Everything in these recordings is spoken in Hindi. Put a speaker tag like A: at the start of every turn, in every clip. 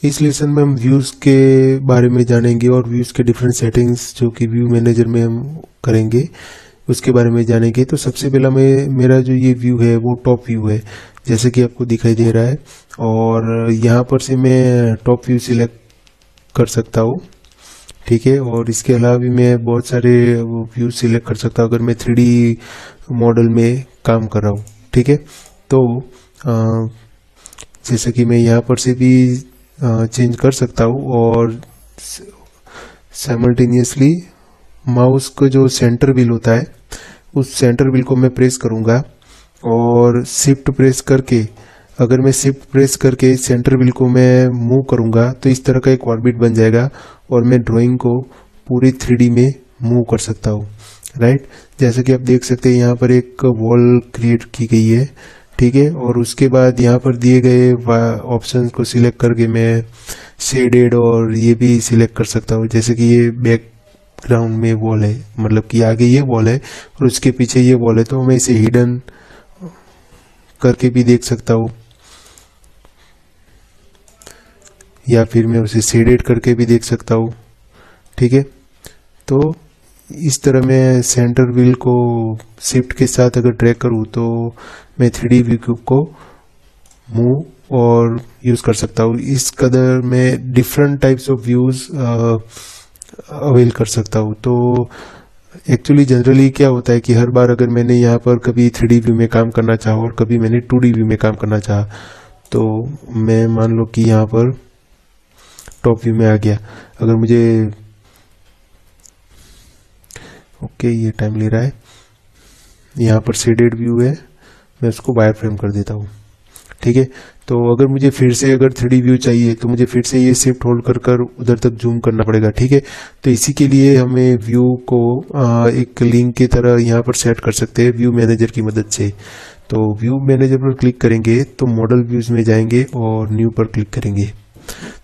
A: इस लेसन में हम व्यूज़ के बारे में जानेंगे और व्यूज़ के डिफरेंट सेटिंग्स जो कि व्यू मैनेजर में हम करेंगे उसके बारे में जानेंगे। तो सबसे पहला मेरा जो ये व्यू है वो टॉप व्यू है, जैसे कि आपको दिखाई दे रहा है, और यहाँ पर से मैं टॉप व्यू सिलेक्ट कर सकता हूँ, ठीक है। और इसके अलावा भी मैं बहुत सारे व्यू सिलेक्ट कर सकता हूँ अगर मैं 3D मॉडल में काम कर रहा हूँ, ठीक है। तो जैसे कि मैं यहाँ पर से भी चेंज कर सकता हूँ, और साइमल्टेनियसली माउस को जो सेंटर व्हील होता है उस सेंटर व्हील को मैं प्रेस करूँगा, और शिफ्ट प्रेस करके अगर मैं शिफ्ट प्रेस करके सेंटर व्हील को मैं मूव करूँगा तो इस तरह का एक ऑर्बिट बन जाएगा, और मैं ड्राइंग को पूरी 3D में मूव कर सकता हूँ, राइट। जैसे कि आप देख सकते हैं यहाँ पर एक वॉल क्रिएट की गई है, ठीक है। और उसके बाद यहाँ पर दिए गए ऑप्शंस को सिलेक्ट करके मैं शेडेड और ये भी सिलेक्ट कर सकता हूँ। जैसे कि ये बैकग्राउंड में वॉल है, मतलब कि आगे ये वॉल है और उसके पीछे ये वॉल है, तो मैं इसे हिडन करके भी देख सकता हूँ, या फिर मैं उसे शेडेड करके भी देख सकता हूँ, ठीक है। तो इस तरह मैं सेंटर व्हील को शिफ्ट के साथ अगर ड्रैग करूँ तो मैं 3D व्यू क्यूब को मूव और यूज़ कर सकता हूँ। इस कदर मैं different types of views avail कर सकता हूँ। तो एक्चुअली जनरली क्या होता है कि हर बार अगर मैंने यहाँ पर कभी 3D व्यू में काम करना चाहा और कभी मैंने 2D व्यू में काम करना चाहा, तो मैं मान लो कि यहाँ पर टॉप व्यू में आ गया। अगर मुझे ओके ये टाइम ले रहा है, यहाँ पर शेडेड व्यू है, मैं उसको वायर फ्रेम कर देता हूँ, ठीक है। तो अगर मुझे फिर से अगर 3D व्यू चाहिए तो मुझे फिर से ये शिफ्ट होल्ड कर कर उधर तक जूम करना पड़ेगा, ठीक है। तो इसी के लिए हमें व्यू को एक लिंक की तरह यहाँ पर सेट कर सकते हैं व्यू मैनेजर की मदद से। तो व्यू मैनेजर पर क्लिक करेंगे तो मॉडल व्यूज में जाएंगे और न्यू पर क्लिक करेंगे।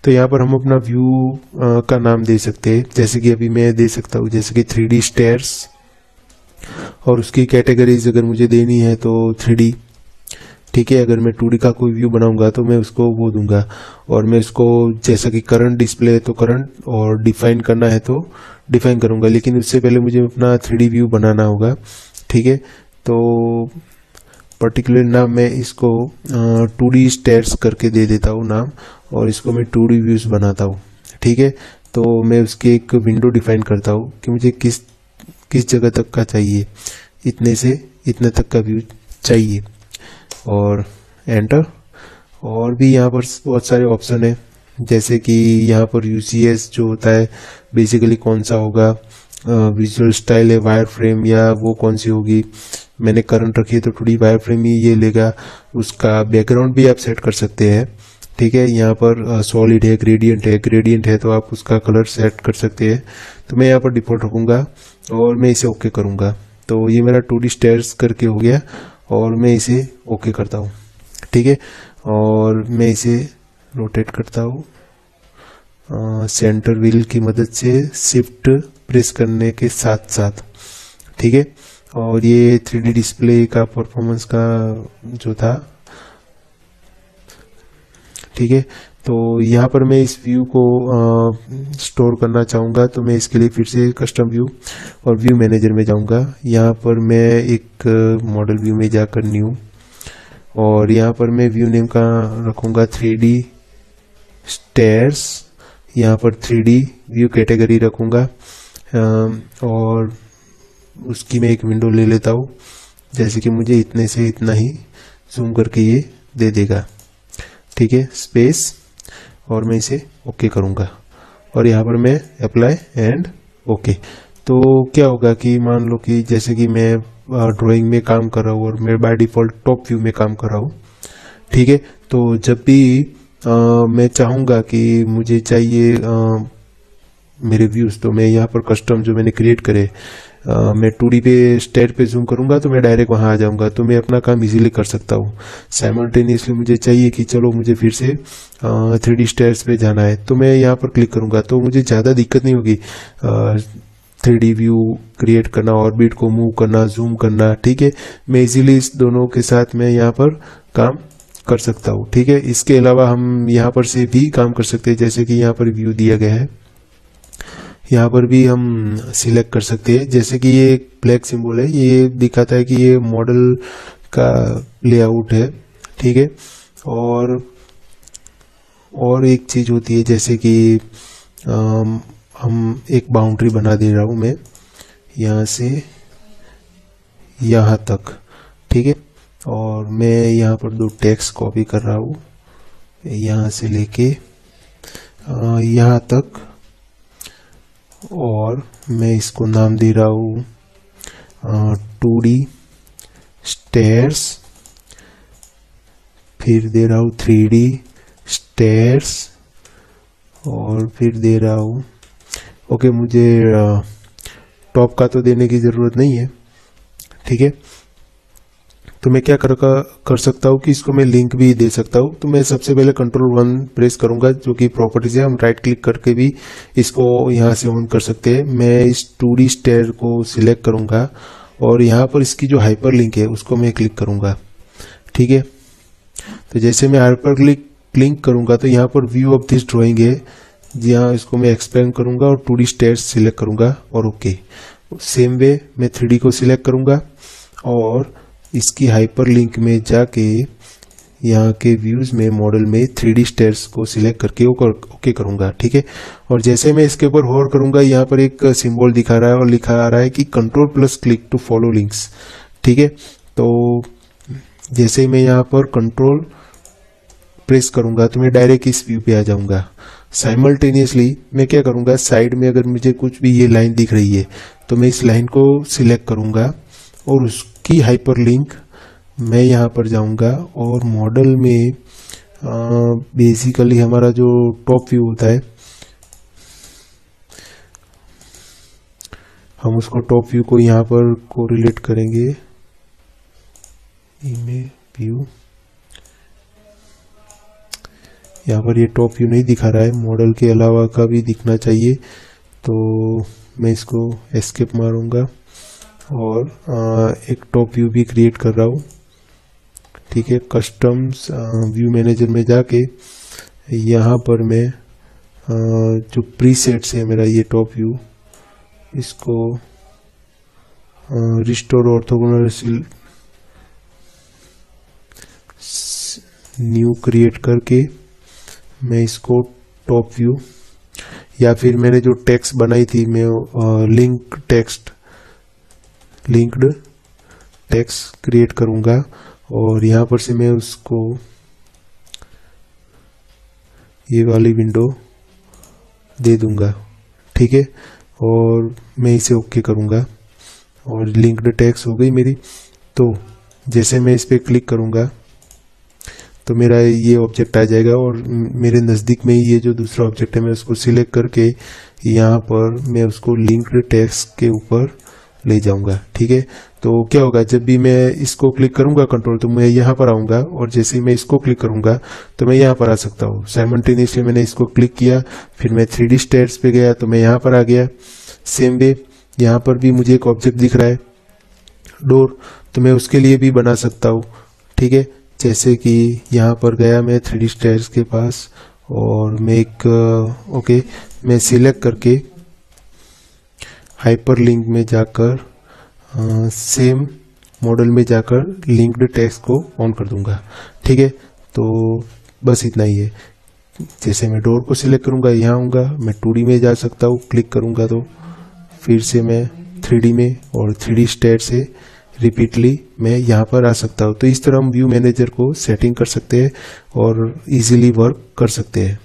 A: तो यहाँ पर हम अपना व्यू का नाम दे सकते हैं, जैसे कि अभी मैं दे सकता हूँ जैसे कि 3D स्टेयर्स, और उसकी कैटेगरीज अगर मुझे देनी है तो 3D, ठीक है। अगर मैं 2D का कोई व्यू बनाऊंगा तो मैं उसको वो दूंगा, और मैं उसको जैसा कि करंट डिस्प्ले है तो करंट, और डिफाइन करना है तो डिफाइन करूंगा, लेकिन उससे पहले मुझे अपना 3D व्यू बनाना होगा, ठीक है। तो पर्टिकुलर नाम मैं इसको 2D स्टेयर्स करके दे देता हूँ नाम, और इसको मैं 2D व्यूज बनाता हूँ, ठीक है। तो मैं उसकी एक विंडो डिफाइन करता हूँ कि मुझे किस जगह तक का चाहिए, इतने से इतने तक का व्यू चाहिए, और एंटर। और भी यहाँ पर बहुत सारे ऑप्शन है, जैसे कि यहाँ पर UCS जो होता है बेसिकली कौन सा होगा, विजुअल स्टाइल है वायर फ्रेम या वो कौन सी होगी। मैंने करंट रखी है तो 2D वायर फ्रेम ही ये लेगा। उसका बैकग्राउंड भी आप सेट कर सकते हैं, ठीक है। यहाँ पर सॉलिड है, ग्रेडियंट है तो आप उसका कलर सेट कर सकते हैं। तो मैं यहाँ पर डिफॉल्ट रखूँगा और मैं इसे ओके करूँगा। तो ये मेरा 2D स्टेयर्स करके हो गया, और मैं इसे ओके करता हूँ, ठीक है। और मैं इसे रोटेट करता हूँ सेंटर व्हील की मदद से शिफ्ट प्रेस करने के साथ साथ, ठीक है। और ये 3D डिस्प्ले का परफॉर्मेंस का जो था, ठीक है। तो यहाँ पर मैं इस व्यू को स्टोर करना चाहूँगा, तो मैं इसके लिए फिर से कस्टम व्यू और व्यू मैनेजर में जाऊँगा। यहाँ पर मैं एक मॉडल व्यू में जाकर न्यू, और यहाँ पर मैं व्यू नेम का रखूँगा 3D स्टेयर्स। यहाँ पर 3D व्यू कैटेगरी रखूँगा, और उसकी मैं एक विंडो ले लेता हूँ, जैसे कि मुझे इतने से इतना ही जूम करके ये दे देगा, ठीक है, स्पेस। और मैं इसे ओके करूँगा, और यहाँ पर मैं अप्लाई एंड ओके। तो क्या होगा कि मान लो कि जैसे कि मैं ड्राइंग में काम कर रहा हूँ और मैं बाय डिफ़ॉल्ट टॉप व्यू में काम कर रहा हूँ, ठीक है। तो जब भी मैं चाहूँगा कि मुझे चाहिए मेरे व्यूज़, तो मैं यहाँ पर कस्टम जो मैंने क्रिएट करे, मैं 2D पे स्टेयर पे जूम करूंगा तो मैं डायरेक्ट वहां आ जाऊंगा, तो मैं अपना काम इजीली कर सकता हूँ। साइमल्टेनियसली मुझे चाहिए कि चलो मुझे फिर से 3D स्टेयर्स पे जाना है, तो मैं यहाँ पर क्लिक करूंगा, तो मुझे ज़्यादा दिक्कत नहीं होगी 3D व्यू क्रिएट करना, ऑर्बिट को मूव करना, जूम करना, ठीक है। मैं इजीली इस दोनों के साथ मैं यहाँ पर काम कर सकता हूँ। ठीक है, इसके अलावा हम यहाँ पर से भी काम कर सकते हैं, जैसे कि यहाँ पर व्यू दिया गया है, यहाँ पर भी हम सिलेक्ट कर सकते हैं। जैसे कि ये एक ब्लैक सिंबल है, ये दिखाता है कि ये मॉडल का लेआउट है। ठीक है, और एक चीज होती है, जैसे कि हम एक बाउंड्री बना दे रहा हूं मैं यहाँ से यहाँ तक। ठीक है, और मैं यहाँ पर 2 टेक्स्ट कॉपी कर रहा हूँ, यहाँ से लेके यहाँ तक, और मैं इसको नाम दे रहा हूँ 2D स्टेयर्स, फिर दे रहा हूँ 3D स्टेयर्स, और फिर दे रहा हूँ ओके। मुझे टॉप का तो देने की ज़रूरत नहीं है। ठीक है, तो मैं क्या कर सकता हूँ कि इसको मैं लिंक भी दे सकता हूँ। तो मैं सबसे पहले Ctrl+1 प्रेस करूंगा, जो कि प्रॉपर्टीज है, हम राइट क्लिक करके भी इसको यहाँ से ऑन कर सकते हैं। मैं इस 2D स्टेयर को सिलेक्ट करूंगा और यहाँ पर इसकी जो हाइपर लिंक है उसको मैं क्लिक करूंगा। ठीक है, तो जैसे मैं हाइपर क्लिक करूंगा तो यहाँ पर व्यू ऑफ दिस ड्राइंग है, जहाँ इसको मैं एक्सपेंड करूंगा और 2D स्टेयर्स सिलेक्ट करूंगा और ओके। सेम वे मैं 3D को सिलेक्ट करूंगा और इसकी हाइपर लिंक में जाके यहाँ के व्यूज में मॉडल में 3D स्टेयर्स को सिलेक्ट करके ओके करूंगा। ठीक है, और जैसे मैं इसके ऊपर होल्ड करूंगा, यहाँ पर एक सिंबल दिखा रहा है और लिखा आ रहा है कि Ctrl+क्लिक टू फॉलो लिंक्स। ठीक है, तो जैसे मैं यहाँ पर कंट्रोल प्रेस करूंगा तो मैं डायरेक्ट इस व्यू पे आ जाऊंगा। साइमल्टेनियसली मैं क्या करूंगा, साइड में अगर मुझे कुछ भी ये लाइन दिख रही है तो मैं इस लाइन को सिलेक्ट करूंगा और उसकी हाइपर लिंक मैं यहाँ पर जाऊंगा और मॉडल में बेसिकली हमारा जो टॉप व्यू होता है, हम उसको टॉप व्यू को यहाँ पर कोरिलेट करेंगे। इमेज व्यू, यहाँ पर ये टॉप व्यू नहीं दिखा रहा है, मॉडल के अलावा का भी दिखना चाहिए, तो मैं इसको एस्केप मारूंगा और एक टॉप व्यू भी क्रिएट कर रहा हूँ। ठीक है, कस्टम्स व्यू मैनेजर में जाके यहाँ पर मैं जो प्रीसेट्स है मेरा ये टॉप व्यू, इसको रिस्टोर ऑर्थोगोनल न्यू क्रिएट करके मैं इसको टॉप व्यू, या फिर मैंने जो टेक्स्ट बनाई थी मैं लिंक्ड टेक्स्ट क्रिएट करूंगा और यहाँ पर से मैं उसको ये वाली विंडो दे दूंगा। ठीक है, और मैं इसे ओके करूंगा और लिंक्ड टेक्स्ट हो गई मेरी। तो जैसे मैं इस पर क्लिक करूंगा तो मेरा ये ऑब्जेक्ट आ जाएगा और मेरे नज़दीक में ही ये जो दूसरा ऑब्जेक्ट है मैं उसको सिलेक्ट करके यहाँ पर मैं उसको लिंक्ड टेक्स्ट के ऊपर ले जाऊंगा। ठीक है, तो क्या होगा, जब भी मैं इसको क्लिक करूंगा कंट्रोल, तो मैं यहाँ पर आऊंगा और जैसे ही मैं इसको क्लिक करूंगा तो मैं यहाँ पर आ सकता हूँ। साइमल्टेनियसली मैंने इसको क्लिक किया, फिर मैं 3D स्टेयर्स पे गया तो मैं यहाँ पर आ गया। सेम वे यहाँ पर भी मुझे एक ऑब्जेक्ट दिख रहा है डोर, तो मैं उसके लिए भी बना सकता हूँ। ठीक है, जैसे कि यहाँ पर गया मैं 3D स्टेयर्स के पास और मैं एक ओके मैं सिलेक्ट करके हाइपर लिंक में जाकर सेम मॉडल में जाकर लिंक्ड टेक्स्ट को ऑन कर दूंगा। ठीक है, तो बस इतना ही है। जैसे मैं डोर को सिलेक्ट करूंगा यहाँ आऊँगा, मैं 2D में जा सकता हूँ, क्लिक करूंगा तो फिर से मैं 3D में और 3D स्टेयर से रिपीटली मैं यहाँ पर आ सकता हूँ। तो इस तरह हम व्यू मैनेजर को सेटिंग कर सकते हैं और इजीली वर्क कर सकते हैं।